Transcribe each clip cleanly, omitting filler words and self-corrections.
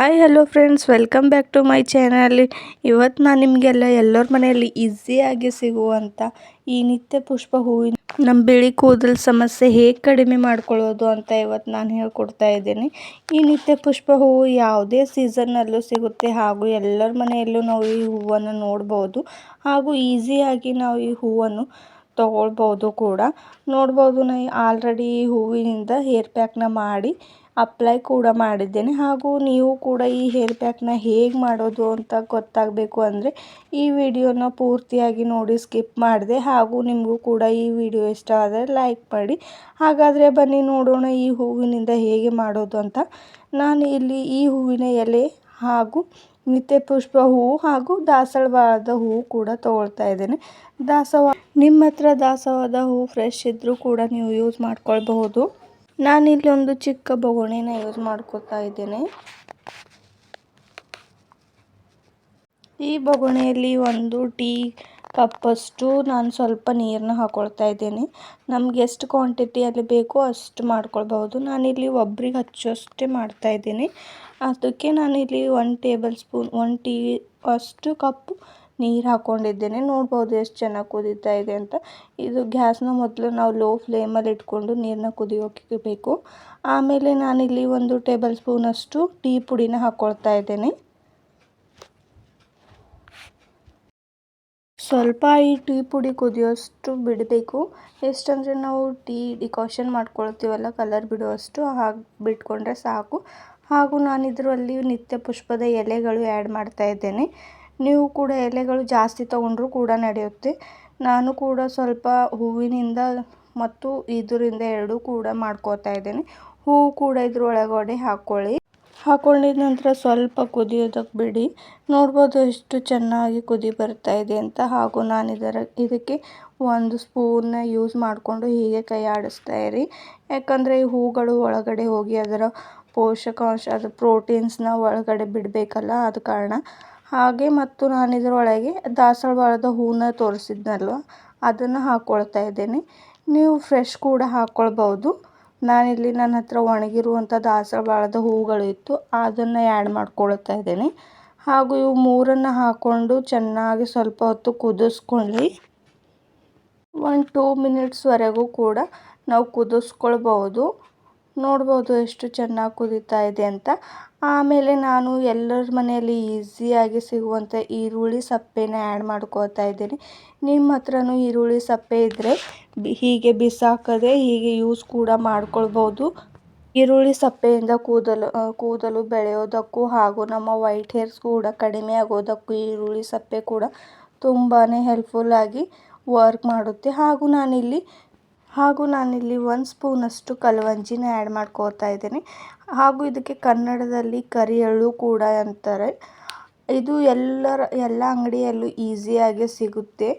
Hi hello friends, welcome back to my channel. ಇವತ್ತು ನಾನು ನಿಮಗೆಲ್ಲ ಎಲ್ಲರ ಮನೆಯಲ್ಲಿ ಈಸಿಯಾಗಿ ಸಿಗುವಂಥ ಈ ನಿತ್ಯ ಪುಷ್ಪ ಹೂವಿನ ನಮ್ಮ ಬಿಳಿ ಕೂದಲು ಸಮಸ್ಯೆ ಹೇಗೆ ಕಡಿಮೆ ಮಾಡ್ಕೊಳ್ಳೋದು ಅಂತ ಇವತ್ತು ನಾನು ಹೇಳ್ಕೊಡ್ತಾ ಇದ್ದೀನಿ. ಈ ನಿತ್ಯ ಪುಷ್ಪ ಹೂವು ಯಾವುದೇ ಸೀಸನ್ನಲ್ಲೂ ಸಿಗುತ್ತೆ ಹಾಗೂ ಎಲ್ಲರ ಮನೆಯಲ್ಲೂ ನಾವು ಈ ಹೂವನ್ನು ನೋಡ್ಬೋದು ಹಾಗೂ ಈಸಿಯಾಗಿ ನಾವು ಈ ಹೂವನ್ನು ತಗೊಳ್ಬೋದು ಕೂಡ. ನೋಡ್ಬೋದು, ನಾನು ಆಲ್ರೆಡಿ ಈ ಹೂವಿನಿಂದ ಹೇರ್ ಪ್ಯಾಕ್ನ ಮಾಡಿ ಅಪ್ಲೈ ಕೂಡ ಮಾಡಿದ್ದೇನೆ. ಹಾಗೂ ನೀವು ಕೂಡ ಈ ಹೇರ್ ಪ್ಯಾಕ್ನ ಹೇಗೆ ಮಾಡೋದು ಅಂತ ಗೊತ್ತಾಗಬೇಕು ಅಂದರೆ ಈ ವಿಡಿಯೋನ ಪೂರ್ತಿಯಾಗಿ ನೋಡಿ, ಸ್ಕಿಪ್ ಮಾಡಿದೆ. ಹಾಗೂ ನಿಮಗೂ ಕೂಡ ಈ ವಿಡಿಯೋ ಇಷ್ಟ ಆದರೆ ಲೈಕ್ ಮಾಡಿ. ಹಾಗಾದರೆ ಬನ್ನಿ ನೋಡೋಣ ಈ ಹೂವಿನಿಂದ ಹೇಗೆ ಮಾಡೋದು ಅಂತ. ನಾನು ಇಲ್ಲಿ ಈ ಹೂವಿನ ಎಲೆ ಹಾಗೂ ನಿತ್ಯ ಪುಷ್ಪ ಹೂವು ಹಾಗೂ ದಾಸವಾಳದ ಹೂವು ಕೂಡ ತಗೊಳ್ತಾ ಇದ್ದೇನೆ. ನಿಮ್ಮ ಹತ್ರ ದಾಸವಾಳದ ಹೂವು ಫ್ರೆಶ್ ಇದ್ದರೂ ಕೂಡ ನೀವು ಯೂಸ್ ಮಾಡ್ಕೊಳ್ಬಹುದು. ನಾನಿಲ್ಲಿ ಒಂದು ಚಿಕ್ಕ ಬೊಗಣೆನ ಯೂಸ್ ಮಾಡ್ಕೊತಾ ಇದ್ದೇನೆ. ಈ ಬೊಗಣೆಯಲ್ಲಿ ಒಂದು ಟೀ ಕಪ್ಪಷ್ಟು ನಾನು ಸ್ವಲ್ಪ ನೀರನ್ನ ಹಾಕೊಳ್ತಾ ಇದ್ದೇನೆ. ನಮ್ಗೆ ಎಷ್ಟು ಕ್ವಾಂಟಿಟಿಯಲ್ಲಿ ಬೇಕೋ ಅಷ್ಟು ಮಾಡ್ಕೊಳ್ಬಹುದು. ನಾನಿಲ್ಲಿ ಒಬ್ರಿಗೆ ಹಚ್ಚೋಷ್ಟೇ ಮಾಡ್ತಾ ಇದ್ದೀನಿ. ಅದಕ್ಕೆ ನಾನಿಲ್ಲಿ 1 ಟೇಬಲ್ ಸ್ಪೂನ್ 1 ಟೀ ಅಷ್ಟು ಕಪ್ ನೀರು ಹಾಕ್ಕೊಂಡಿದ್ದೇನೆ. ನೋಡ್ಬೋದು ಎಷ್ಟು ಚೆನ್ನಾಗಿ ಕುದೀತಾ ಇದೆ ಅಂತ. ಇದು ಗ್ಯಾಸ್ನ ಮೊದಲು ನಾವು ಲೋ ಫ್ಲೇಮಲ್ಲಿ ಇಟ್ಕೊಂಡು ನೀರನ್ನ ಕುದಿಯೋಕೆ ಬೇಕು. ಆಮೇಲೆ ನಾನಿಲ್ಲಿ 1 ಟೇಬಲ್ ಸ್ಪೂನಷ್ಟು ಟೀ ಪುಡಿನ ಹಾಕ್ಕೊಳ್ತಾ ಇದ್ದೇನೆ. ಸ್ವಲ್ಪ ಈ ಟೀ ಪುಡಿ ಕುದಿಯೋಷ್ಟು ಬಿಡಬೇಕು. ಎಷ್ಟಂದರೆ ನಾವು ಟೀ ಡಿಕಾಷನ್ ಮಾಡ್ಕೊಳ್ತೀವಲ್ಲ, ಕಲರ್ ಬಿಡುವಷ್ಟು ಹಾಗೆ ಬಿಟ್ಕೊಂಡ್ರೆ ಸಾಕು. ಹಾಗೂ ನಾನು ಇದರಲ್ಲಿ ನಿತ್ಯ ಪುಷ್ಪದ ಎಲೆಗಳು ಆ್ಯಡ್ ಮಾಡ್ತಾ ಇದ್ದೇನೆ. ನೀವು ಕೂಡ ಎಲೆಗಳು ಜಾಸ್ತಿ ತೊಗೊಂಡ್ರೂ ಕೂಡ ನಡೆಯುತ್ತೆ. ನಾನು ಕೂಡ ಸ್ವಲ್ಪ ಹೂವಿನಿಂದ ಮತ್ತು ಇದರಿಂದ ಎರಡೂ ಕೂಡ ಮಾಡ್ಕೋತಾ ಇದ್ದೇನೆ. ಹೂವು ಕೂಡ ಇದ್ರ ಒಳಗಡೆ ಹಾಕ್ಕೊಂಡಿದ ನಂತರ ಸ್ವಲ್ಪ ಕುದಿಯೋದಕ್ಕೆ ಬಿಡಿ. ನೋಡ್ಬೋದು ಎಷ್ಟು ಚೆನ್ನಾಗಿ ಕುದಿ ಬರ್ತಾ ಇದೆ ಅಂತ. ಹಾಗೂ ನಾನು ಇದಕ್ಕೆ 1 ಸ್ಪೂನ್ನ ಯೂಸ್ ಮಾಡಿಕೊಂಡು ಹೀಗೆ ಕೈ ಆಡಿಸ್ತಾ ಇರಿ. ಯಾಕಂದರೆ ಈ ಹೂಗಳು ಒಳಗಡೆ ಹೋಗಿ ಅದರ ಪೋಷಕಾಂಶ, ಅದು ಪ್ರೋಟೀನ್ಸ್ನ ಒಳಗಡೆ ಬಿಡಬೇಕಲ್ಲ, ಅದು ಕಾರಣ. ಹಾಗೆ ಮತ್ತು ನಾನು ಇದರೊಳಗೆ ದಾಸವಾಳದ ಹೂವನ್ನ ತೋರಿಸಿದ್ನಲ್ವ, ಅದನ್ನು ಹಾಕ್ಕೊಳ್ತಾ ಇದ್ದೇನೆ. ನೀವು ಫ್ರೆಶ್ ಕೂಡ ಹಾಕ್ಕೊಳ್ಬೋದು. ನಾನಿಲ್ಲಿ ನನ್ನ ಹತ್ರ ಒಣಗಿರುವಂಥ ದಾಸವಾಳದ ಹೂವುಗಳು ಇತ್ತು, ಅದನ್ನು ಆ್ಯಡ್ ಮಾಡ್ಕೊಳ್ತಾ ಇದ್ದೇನೆ. ಹಾಗೂ ಇವು ಮೂರನ್ನು ಹಾಕ್ಕೊಂಡು ಚೆನ್ನಾಗಿ ಸ್ವಲ್ಪ ಹೊತ್ತು ಕುದಿಸ್ಕೊಳ್ಳಿ. 1-2 ಮಿನಿಟ್ಸ್ವರೆಗೂ ಕೂಡ ನಾವು ಕುದಿಸ್ಕೊಳ್ಬಹುದು. ನೋಡ್ಬೋದು ಎಷ್ಟು ಚೆನ್ನಾಗಿ ಕುದೀತಾ ಇದೆ ಅಂತ. ಆಮೇಲೆ ನಾನು ಎಲ್ಲರ ಮನೆಯಲ್ಲಿ ಈಸಿಯಾಗಿ ಸಿಗುವಂಥ ಈರುಳ್ಳಿ ಸಪ್ಪೆನ ಆ್ಯಡ್ ಮಾಡ್ಕೋತಾ ಇದ್ದೀನಿ. ನಿಮ್ಮ ಹತ್ರನೂ ಈರುಳ್ಳಿ ಸಪ್ಪೆ ಇದ್ದರೆ ಹೀಗೆ ಬಿಸಾಕದೆ ಹೀಗೆ ಯೂಸ್ ಕೂಡ ಮಾಡ್ಕೊಳ್ಬೋದು. ಈರುಳ್ಳಿ ಸಪ್ಪೆಯಿಂದ ಕೂದಲು ಬೆಳೆಯೋದಕ್ಕೂ ಹಾಗೂ ನಮ್ಮ ವೈಟ್ ಹೇರ್ಸ್ ಕೂಡ ಕಡಿಮೆ ಆಗೋದಕ್ಕೂ ಈರುಳ್ಳಿ ಸಪ್ಪೆ ಕೂಡ ತುಂಬಾ ಹೆಲ್ಪ್ಫುಲ್ಲಾಗಿ ವರ್ಕ್ ಮಾಡುತ್ತೆ. ಹಾಗೂ ನಾನಿಲ್ಲಿ 1 ಸ್ಪೂನಷ್ಟು ಕಲ್ವಂಜಿನ ಆ್ಯಡ್ ಮಾಡ್ಕೋತಾ ಇದ್ದೇನೆ. ಹಾಗೂ ಇದಕ್ಕೆ ಕನ್ನಡದಲ್ಲಿ ಕರಿ ಎಳ್ಳು ಕೂಡ ಅಂತಾರೆ. ಇದು ಎಲ್ಲ ಅಂಗಡಿಯಲ್ಲೂ ಈಸಿಯಾಗಿ ಸಿಗುತ್ತೆ.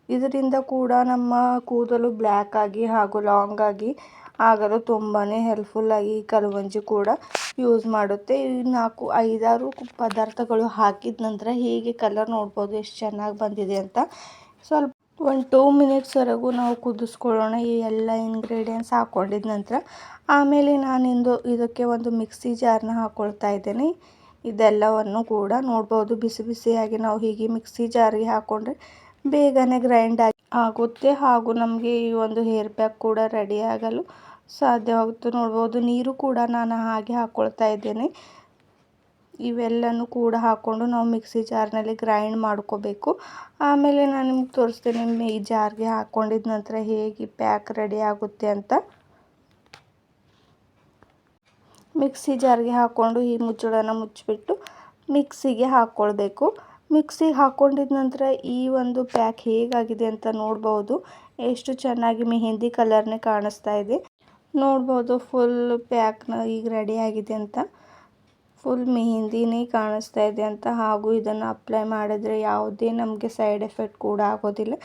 ಇದರಿಂದ ಕೂಡ ನಮ್ಮ ಕೂದಲು ಬ್ಲ್ಯಾಕ್ ಆಗಿ ಹಾಗೂ ಲಾಂಗ್ ಆಗಿ ಆಗಲು ತುಂಬಾ ಹೆಲ್ಪ್ಫುಲ್ಲಾಗಿ ಕಲ್ವಂಜಿ ಕೂಡ ಯೂಸ್ ಮಾಡುತ್ತೆ. ಈ 5-6 ಪದಾರ್ಥಗಳು ಹಾಕಿದ ನಂತರ ಹೀಗೆ ಕಲರ್ ನೋಡ್ಬೋದು ಎಷ್ಟು ಚೆನ್ನಾಗಿ ಬಂದಿದೆ ಅಂತ. ಸ್ವಲ್ಪ 1-2 ಮಿನಿಟ್ಸ್ವರೆಗೂ ನಾವು ಕುದಿಸ್ಕೊಳ್ಳೋಣ ಈ ಎಲ್ಲ ಇಂಗ್ರೀಡಿಯೆಂಟ್ಸ್ ಹಾಕ್ಕೊಂಡಿದ ನಂತರ. ಆಮೇಲೆ ಇದಕ್ಕೆ ಒಂದು ಮಿಕ್ಸಿ ಜಾರ್ನ ಹಾಕ್ಕೊಳ್ತಾ ಇದ್ದೇನೆ. ಇದೆಲ್ಲವನ್ನು ಕೂಡ ನೋಡ್ಬೋದು ಬಿಸಿ ಬಿಸಿಯಾಗಿ ನಾವು ಹೀಗೆ ಮಿಕ್ಸಿ ಜಾರಿಗೆ ಹಾಕ್ಕೊಂಡ್ರೆ ಬೇಗನೆ ಗ್ರೈಂಡ್ ಆಗುತ್ತೆ. ಹಾಗೂ ನಮಗೆ ಈ ಒಂದು ಹೇರ್ ಪ್ಯಾಕ್ ಕೂಡ ರೆಡಿ ಆಗಲು ಸಾಧ್ಯವಾಗುತ್ತೆ. ನೋಡ್ಬೋದು ನೀರು ಕೂಡ ನಾನು ಹಾಗೆ ಹಾಕ್ಕೊಳ್ತಾ ಇದ್ದೇನೆ. ಇವೆಲ್ಲನೂ ಕೂಡ ಹಾಕ್ಕೊಂಡು ನಾವು ಮಿಕ್ಸಿ ಜಾರ್ನಲ್ಲಿ ಗ್ರೈಂಡ್ ಮಾಡ್ಕೋಬೇಕು. ಆಮೇಲೆ ನಾನು ನಿಮ್ಗೆ ತೋರಿಸ್ತೇನೆ ಈ ಜಾರ್ಗೆ ಹಾಕ್ಕೊಂಡಿದ ನಂತರ ಹೇಗೆ ಪ್ಯಾಕ್ ರೆಡಿ ಆಗುತ್ತೆ ಅಂತ. ಮಿಕ್ಸಿ ಜಾರ್ಗೆ ಹಾಕ್ಕೊಂಡು ಈ ಮುಚ್ಚಳನ ಮುಚ್ಚಿಬಿಟ್ಟು ಮಿಕ್ಸಿಗೆ ಹಾಕ್ಕೊಳ್ಬೇಕು. ಮಿಕ್ಸಿಗೆ ಹಾಕ್ಕೊಂಡಿದ ನಂತರ ಈ ಒಂದು ಪ್ಯಾಕ್ ಹೇಗಾಗಿದೆ ಅಂತ ನೋಡ್ಬೋದು. ಎಷ್ಟು ಚೆನ್ನಾಗಿ ಮೆಹಂದಿ ಕಲರ್ನೇ ಕಾಣಿಸ್ತಾ ಇದೆ. ನೋಡ್ಬೋದು ಫುಲ್ ಪ್ಯಾಕ್ನ ಈಗ ರೆಡಿ ಆಗಿದೆ ಅಂತ. ಫುಲ್ ಮೆಹಂದಿನೇ ಕಾಣಿಸ್ತಾ ಇದೆ ಅಂತ. ಹಾಗೂ ಇದನ್ನು ಅಪ್ಲೈ ಮಾಡಿದರೆ ಯಾವುದೇ ನಮಗೆ ಸೈಡ್ ಎಫೆಕ್ಟ್ ಕೂಡ ಆಗೋದಿಲ್ಲ.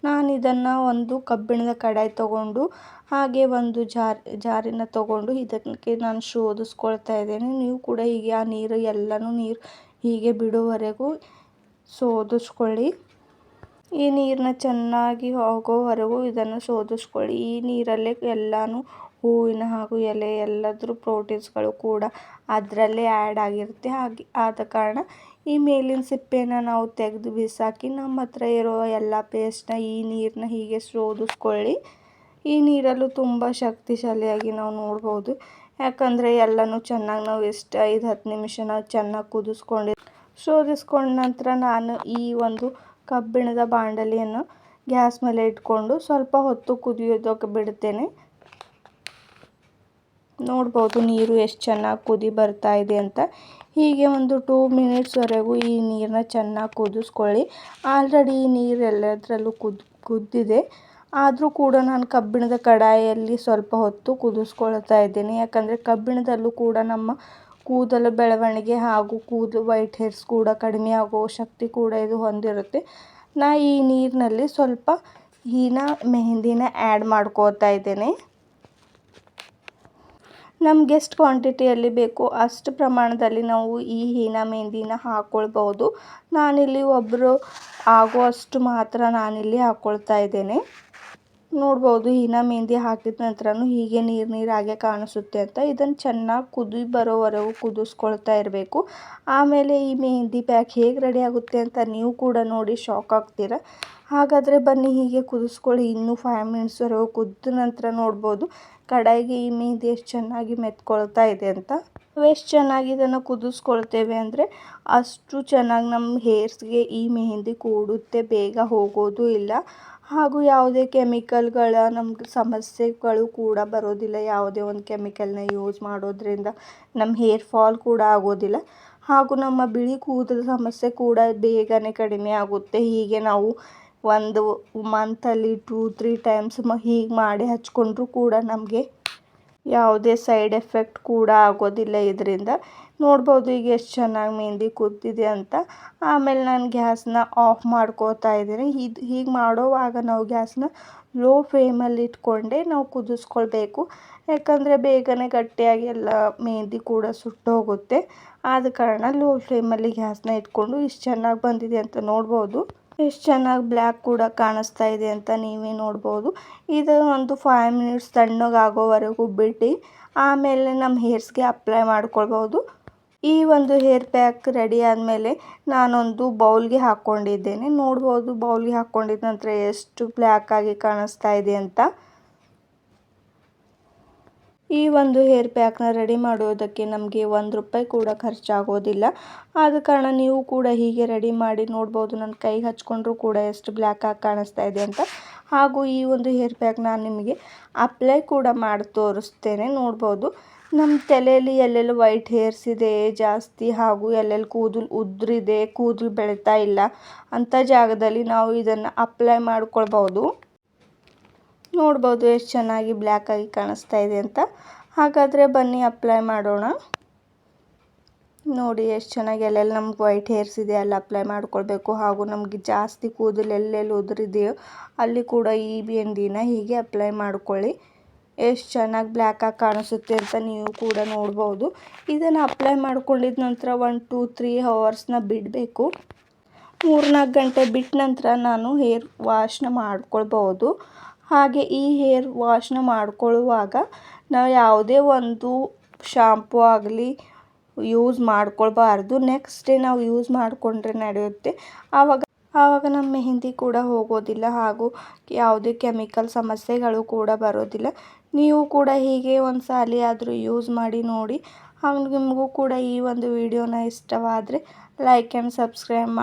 ನಾನು ಇದನ್ನು ಒಂದು ಕಬ್ಬಿಣದ ಕಡಾಯಿ ತೊಗೊಂಡು ಹಾಗೆ ಒಂದು ಜಾರಿನ ತೊಗೊಂಡು ಇದಕ್ಕೆ ನಾನು ಶೋಧಿಸ್ಕೊಳ್ತಾ ಇದ್ದೇನೆ. ನೀವು ಕೂಡ ಹೀಗೆ ಆ ನೀರು ಹೀಗೆ ಬಿಡುವವರೆಗೂ ಶೋಧಿಸ್ಕೊಳ್ಳಿ. ಈ ನೀರನ್ನ ಚೆನ್ನಾಗಿ ಹೋಗೋವರೆಗೂ ಇದನ್ನು ಶೋಧಿಸ್ಕೊಳ್ಳಿ. ಈ ನೀರಲ್ಲೇ ಎಲ್ಲನೂ ಹೂವಿನ ಹಾಗೂ ಎಲೆ ಎಲ್ಲದ್ರ ಪ್ರೋಟೀನ್ಸ್ಗಳು ಕೂಡ ಅದರಲ್ಲೇ ಆ್ಯಡ್ ಆಗಿರುತ್ತೆ. ಹಾಗೆ ಆದ ಕಾರಣ ಈ ಮೇಲಿನ ಸಿಪ್ಪೆನ ನಾವು ತೆಗೆದು ಬಿಸಾಕಿ ನಮ್ಮ ಹತ್ರ ಇರೋ ಎಲ್ಲ ಪೇಸ್ಟ್ನ ಈ ನೀರನ್ನ ಹೀಗೆ ಶೋಧಿಸ್ಕೊಳ್ಳಿ. ಈ ನೀರಲ್ಲೂ ತುಂಬ ಶಕ್ತಿಶಾಲಿಯಾಗಿ ನಾವು ನೋಡ್ಬೋದು. ಯಾಕಂದರೆ ಎಲ್ಲನೂ ಚೆನ್ನಾಗಿ ನಾವು ಎಷ್ಟು 5-10 ನಿಮಿಷ ನಾವು ಚೆನ್ನಾಗಿ ಶೋಧಿಸ್ಕೊಂಡ ನಂತರ ನಾನು ಈ ಒಂದು ಕಬ್ಬಿಣದ ಬಾಂಡಲಿಯನ್ನು ಗ್ಯಾಸ್ ಮೇಲೆ ಇಟ್ಕೊಂಡು ಸ್ವಲ್ಪ ಹೊತ್ತು ಕುದಿಯೋದಕ್ಕೆ ಬಿಡ್ತೇನೆ. ನೋಡ್ಬೋದು ನೀರು ಎಷ್ಟು ಚೆನ್ನಾಗಿ ಕುದಿ ಬರ್ತಾ ಇದೆ ಅಂತ. ಹೀಗೆ ಒಂದು 2 ಮಿನಿಟ್ಸ್ವರೆಗೂ ಈ ನೀರನ್ನ ಚೆನ್ನಾಗಿ ಕುದಿಸ್ಕೊಳ್ಳಿ. ಆಲ್ರೆಡಿ ಈ ನೀರು ಎಲ್ಲದರಲ್ಲೂ ಕುದ್ದಿದೆ. ಆದರೂ ಕೂಡ ನಾನು ಕಬ್ಬಿಣದ ಕಡಾಯಿಯಲ್ಲಿ ಸ್ವಲ್ಪ ಹೊತ್ತು ಕುದಿಸ್ಕೊಳ್ತಾ ಇದ್ದೇನೆ. ಯಾಕಂದರೆ ಕಬ್ಬಿಣದಲ್ಲೂ ಕೂಡ ನಮ್ಮ ಕೂದಲು ಬೆಳವಣಿಗೆ ಹಾಗೂ ಕೂದಲು ವೈಟ್ ಹೇರ್ಸ್ ಕೂಡ ಕಡಿಮೆ ಆಗೋ ಶಕ್ತಿ ಕೂಡ ಇದು ಹೊಂದಿರುತ್ತೆ. ಈ ನೀರಿನಲ್ಲಿ ಸ್ವಲ್ಪ ಹೀನಾ ಮೆಹಂದಿನ ಆ್ಯಡ್ ಮಾಡ್ಕೋತಾ ಇದ್ದೇನೆ. ನಮ್ಗೆ ಎಷ್ಟು ಕ್ವಾಂಟಿಟಿಯಲ್ಲಿ ಬೇಕು ಅಷ್ಟು ಪ್ರಮಾಣದಲ್ಲಿ ನಾವು ಈ ಹೀನಾ ಮೆಹಂದಿನ ಹಾಕ್ಕೊಳ್ಬೋದು. ನಾನಿಲ್ಲಿ ಒಬ್ಬರು ಆಗುವಷ್ಟು ಮಾತ್ರ ನಾನಿಲ್ಲಿ ಹಾಕ್ಕೊಳ್ತಾ ಇದ್ದೇನೆ. ನೋಡ್ಬೋದು ಹೀನಾ ಮೆಹಂದಿ ಹಾಕಿದ ನಂತರನೂ ಹೀಗೆ ನೀರಾಗೆ ಕಾಣಿಸುತ್ತೆ ಅಂತ. ಇದನ್ನು ಚೆನ್ನಾಗಿ ಕುದಿ ಬರೋವರೆಗೂ ಕುದಿಸ್ಕೊಳ್ತಾ ಇರಬೇಕು. ಆಮೇಲೆ ಈ ಮೆಹಂದಿ ಪ್ಯಾಕ್ ಹೇಗೆ ರೆಡಿ ಆಗುತ್ತೆ ಅಂತ ನೀವು ಕೂಡ ನೋಡಿ ಶಾಕ್ ಆಗ್ತೀರ. ಹಾಗಾದರೆ ಬನ್ನಿ ಹೀಗೆ ಕುದಿಸ್ಕೊಳ್ಳಿ. ಇನ್ನೂ 5 ಮಿನಿಟ್ಸ್ವರೆಗೂ ಕುದ್ದ ನಂತರ ನೋಡ್ಬೋದು ಕಡಾಯಿಗೆ ಈ ಮೆಹಂದಿ ಎಷ್ಟು ಚೆನ್ನಾಗಿ ಮೆತ್ಕೊಳ್ತಾ ಇದೆ ಅಂತ. ನಾವು ಎಷ್ಟು ಚೆನ್ನಾಗಿ ಇದನ್ನು ಕುದಿಸ್ಕೊಳ್ತೇವೆ ಅಂದರೆ ಅಷ್ಟು ಚೆನ್ನಾಗಿ ನಮ್ಮ ಹೇರ್ಸ್ಗೆ ಈ ಮೆಹಂದಿ ಕೂಡುತ್ತೆ, ಬೇಗ ಹೋಗೋದು ಇಲ್ಲ. ಹಾಗೂ ಯಾವುದೇ ಕೆಮಿಕಲ್ಗಳ ನಮ್ಗೆ ಸಮಸ್ಯೆಗಳು ಕೂಡ ಬರೋದಿಲ್ಲ. ಯಾವುದೇ ಒಂದು ಕೆಮಿಕಲ್ನ ಯೂಸ್ ಮಾಡೋದ್ರಿಂದ ನಮ್ಮ ಹೇರ್ ಫಾಲ್ ಕೂಡ ಆಗೋದಿಲ್ಲ. ಹಾಗೂ ನಮ್ಮ ಬಿಳಿ ಕೂದಲು ಸಮಸ್ಯೆ ಕೂಡ ಬೇಗನೆ ಕಡಿಮೆ ಆಗುತ್ತೆ. ಹೀಗೆ ನಾವು ಒಂದು ಮಂತಲ್ಲಿ 2-3 ಟೈಮ್ಸ್ ಹೀಗೆ ಮಾಡಿ ಹಚ್ಕೊಂಡ್ರೂ ಕೂಡ ನಮಗೆ ಯಾವುದೇ ಸೈಡ್ ಎಫೆಕ್ಟ್ ಕೂಡ ಆಗೋದಿಲ್ಲ ಇದರಿಂದ. ನೋಡ್ಬೋದು ಈಗ ಎಷ್ಟು ಚೆನ್ನಾಗಿ ಮೆಹಂದಿ ಕುದ್ದಿದೆ ಅಂತ. ಆಮೇಲೆ ನಾನು ಗ್ಯಾಸ್ನ ಆಫ್ ಮಾಡ್ಕೋತಾ ಇದ್ದೀನಿ. ಹೀಗೆ ಮಾಡೋವಾಗ ನಾವು ಗ್ಯಾಸ್ನ ಲೋ ಫ್ಲೇಮಲ್ಲಿ ಇಟ್ಕೊಂಡೆ ನಾವು ಕುದಿಸ್ಕೊಳ್ಬೇಕು. ಯಾಕಂದರೆ ಬೇಗನೆ ಗಟ್ಟಿಯಾಗಿ ಎಲ್ಲ ಮೆಹಂದಿ ಕೂಡ ಸುಟ್ಟೋಗುತ್ತೆ. ಆದ ಕಾರಣ ಲೋ ಫ್ಲೇಮಲ್ಲಿ ಗ್ಯಾಸ್ನ ಇಟ್ಕೊಂಡು ಇಷ್ಟು ಚೆನ್ನಾಗಿ ಬಂದಿದೆ ಅಂತ ನೋಡ್ಬೋದು. ಎಷ್ಟು ಚೆನ್ನಾಗಿ ಬ್ಲ್ಯಾಕ್ ಕೂಡ ಕಾಣಿಸ್ತಾ ಇದೆ ಅಂತ ನೀವೇ ನೋಡ್ಬೋದು. ಇದು ಒಂದು 5 ಮಿನಿಟ್ಸ್ ತಣ್ಣಗಾಗೋವರೆಗೂ ಬಿಟ್ಟು ಆಮೇಲೆ ನಮ್ಮ ಹೇರ್ಸ್ಗೆ ಅಪ್ಲೈ ಮಾಡ್ಕೊಳ್ಬೋದು. ಈ ಒಂದು ಹೇರ್ ಪ್ಯಾಕ್ ರೆಡಿ ಆದಮೇಲೆ ನಾನೊಂದು ಬೌಲ್ಗೆ ಹಾಕ್ಕೊಂಡಿದ್ದೇನೆ. ನೋಡ್ಬೋದು ಬೌಲ್ಗೆ ಹಾಕ್ಕೊಂಡಿದ್ದ ನಂತರ ಎಷ್ಟು ಬ್ಲ್ಯಾಕ್ ಆಗಿ ಕಾಣಿಸ್ತಾ ಇದೆ ಅಂತ. ಈ ಒಂದು ಹೇರ್ ಪ್ಯಾಕ್ನ ರೆಡಿ ಮಾಡೋದಕ್ಕೆ ನಮಗೆ ₹1 ಕೂಡ ಖರ್ಚಾಗೋದಿಲ್ಲ. ಆದ ಕಾರಣ ನೀವು ಕೂಡ ಹೀಗೆ ರೆಡಿ ಮಾಡಿ ನೋಡ್ಬೋದು. ನನ್ನ ಕೈಗೆ ಹಚ್ಕೊಂಡ್ರೂ ಕೂಡ ಎಷ್ಟು ಬ್ಲ್ಯಾಕ್ ಆಗಿ ಕಾಣಿಸ್ತಾ ಇದೆ ಅಂತ. ಹಾಗೂ ಈ ಒಂದು ಹೇರ್ ಪ್ಯಾಕ್ ನಾನು ನಿಮಗೆ ಅಪ್ಲೈ ಕೂಡ ಮಾಡಿ ತೋರಿಸ್ತೇನೆ. ನೋಡ್ಬೋದು ನಮ್ಮ ತಲೆಯಲ್ಲಿ ಎಲ್ಲೆಲ್ಲಿ ವೈಟ್ ಹೇರ್ಸ್ ಇದೆ ಜಾಸ್ತಿ ಹಾಗೂ ಎಲ್ಲೆಲ್ಲಿ ಕೂದಲು ಉದ್ರಿದೆ, ಕೂದಲು ಬೆಳೀತಾ ಇಲ್ಲ ಅಂಥ ಜಾಗದಲ್ಲಿ ನಾವು ಇದನ್ನು ಅಪ್ಲೈ ಮಾಡ್ಕೊಳ್ಬೋದು. ನೋಡ್ಬೋದು ಎಷ್ಟು ಚೆನ್ನಾಗಿ ಬ್ಲ್ಯಾಕ್ ಆಗಿ ಕಾಣಿಸ್ತಾ ಇದೆ ಅಂತ. ಹಾಗಾದರೆ ಬನ್ನಿ ಅಪ್ಲೈ ಮಾಡೋಣ. ನೋಡಿ ಎಷ್ಟು ಚೆನ್ನಾಗಿ ಎಲ್ಲೆಲ್ಲಿ ನಮ್ಗೆ ವೈಟ್ ಹೇರ್ಸ್ ಇದೆ ಅಲ್ಲಿ ಅಪ್ಲೈ ಮಾಡ್ಕೊಳ್ಬೇಕು. ಹಾಗೂ ನಮಗೆ ಜಾಸ್ತಿ ಕೂದಲು ಎಲ್ಲೆಲ್ಲಿ ಉದುರಿದೆಯೋ ಅಲ್ಲಿ ಕೂಡ ಈ ಮೆಹಂದಿನ ಹೀಗೆ ಅಪ್ಲೈ ಮಾಡ್ಕೊಳ್ಳಿ. ಎಷ್ಟು ಚೆನ್ನಾಗಿ ಬ್ಲ್ಯಾಕ್ ಆಗಿ ಕಾಣಿಸುತ್ತೆ ಅಂತ ನೀವು ಕೂಡ ನೋಡ್ಬೋದು. ಇದನ್ನು ಅಪ್ಲೈ ಮಾಡ್ಕೊಂಡಿದ್ದ ನಂತರ 1-2-3 ಅವರ್ಸ್ನ ಬಿಡಬೇಕು. 3-4 ಗಂಟೆ ಬಿಟ್ಟ ನಂತರ ನಾನು ಹೇರ್ ವಾಶ್ನ ಮಾಡ್ಕೊಳ್ಬೋದು. ಹಾಗೆ ಈ ಹೇರ್ ವಾಶ್ನ ಮಾಡ್ಕೊಳ್ಳುವಾಗ ನಾವು ಯಾವುದೇ ಒಂದು ಶಾಂಪೂ ಆಗಲಿ ಯೂಸ್ ಮಾಡ್ಕೊಳ್ಬಾರ್ದು. ನೆಕ್ಸ್ಟ್ ಡೇ ನಾವು ಯೂಸ್ ಮಾಡಿಕೊಂಡ್ರೆ ನಡೆಯುತ್ತೆ. ಆವಾಗ ನಮ್ಮ ಮೆಹಂದಿ ಕೂಡ ಹೋಗೋದಿಲ್ಲ ಹಾಗೂ ಯಾವುದೇ ಕೆಮಿಕಲ್ ಸಮಸ್ಯೆಗಳು ಕೂಡ ಬರೋದಿಲ್ಲ. ನೀವು ಕೂಡ ಹೀಗೆ ಒಂದು ಸಾರಿ ಆದರೂ ಯೂಸ್ ಮಾಡಿ ನೋಡಿ. ಹಾಗೂ ನಿಮಗೂ ಕೂಡ ಈ ಒಂದು ವಿಡಿಯೋನ ಇಷ್ಟವಾದರೆ ಲೈಕ್ ಆ್ಯಂಡ್ ಸಬ್ಸ್ಕ್ರೈಬ್ ಮಾಡಿ.